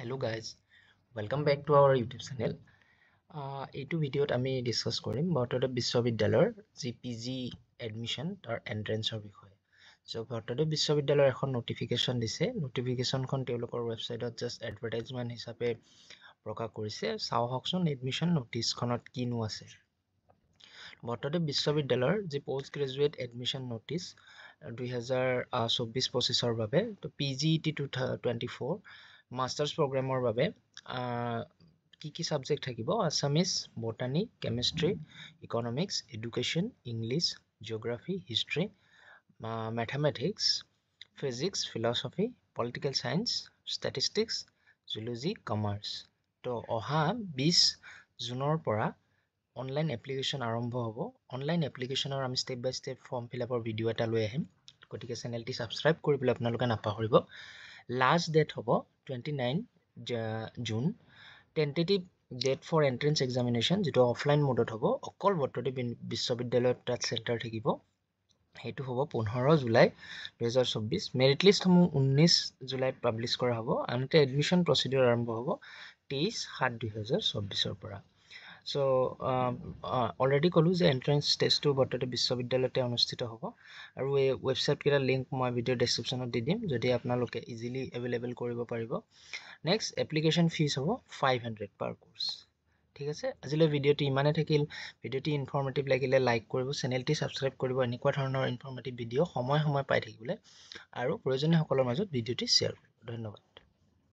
Hello guys, welcome back to our YouTube channel. এইটো ভিডিঅ'ত আমি ডিসকাস কৰিম বৰ্তমানৰ বিশ্ববিদ্যালয়ৰ PG এডমিশন তাৰ এন্ট্ৰেন্সৰ বিষয়ে। সো বৰ্তমানৰ বিশ্ববিদ্যালয়ৰ এখন নোটিফিকেশন দিছে। নোটিফিকেশনখন তেওঁলোকৰ ৱেবসাইটত জাস্ট এডভাৰটাইজমেন্ট হিচাপে প্ৰকাশ কৰিছে। চাও হকচোন এডমিশন নোটিছখনত কিনো আছে। বৰ্তমানৰ বিশ্ববিদ্যালয়ৰ যি পোষ্ট গ্ৰেজুৱেট এডমিশন নোটিছ 2024-25 বাবে তো PGET 2024 মাষ্টাৰ্ছ প্ৰগ্ৰামৰ বাবে কি সাবজেক্ট থাকিব Assamese botany chemistry economics education English geography history mathematics physics philosophy political science statistics zoology commerce তো অহা 20 জুনৰ পৰা অনলাইন এপ্লিকেশ্যন আৰম্ভ হ'ব অনলাইন এপ্লিকেশ্যনৰ আমি ষ্টেপ বাই ষ্টেপ ফৰ্ম ফিলআপৰ ভিডিঅ' এটা লৈ আহিম গতিকে চেনেলটি সাবস্ক্ৰাইব কৰিবলৈ আপোনালোকে নাপাহৰিব লাষ্ট ডেট হ'ব 29 June tentative date for entrance examination যেটো অফলাইন মোডত হ'ব অকল বৰ্তমানৰ বিশ্ববিদ্যালয়ত তাত চেণ্টাৰ থাকিব হেতু হ'ব 15 জুলাই 2024 মেৰিট লিষ্ট সমূহ 19 জুলাইত পাবলিশ কৰা হ'ব আনহাতে এডমিশন প্ৰচিডিউৰ আৰম্ভ হ'ব 23/7/2024 পৰা So, already কলো যে এন্ট্ৰেন্স টেষ্টটো বৰ্তমানৰ বিশ্ববিদ্যালয়তে অনুষ্ঠিত হ'ব আৰু এই ৱেবসাইট কেইটা লিংক মই ভিডিও ডেসক্ৰিপচনত দি দিম যদি আপোনালোকে ইজিলি এভেইলেবল কৰিব পাৰিব নেক্সট এপ্লিকেশন ফিজ হ'ব 500 পাৰ কোৰ্স ঠিক আছে আজিলৈ ভিডিওটি ইমানে থাকিল ভিডিওটি ইনফৰমেটিভ লাগিলে লাইক কৰিব চেনেলটি সাবস্ক্ৰাইব কৰিব এনেকুৱা ধৰণৰ ইনফৰমেটিভ ভিডিও সময় পাই থাকিবলৈ আৰু প্ৰয়োজনীয় সকলৰ মাজত ভিডিওটি শেয়াৰ কৰিব ধন্যবাদ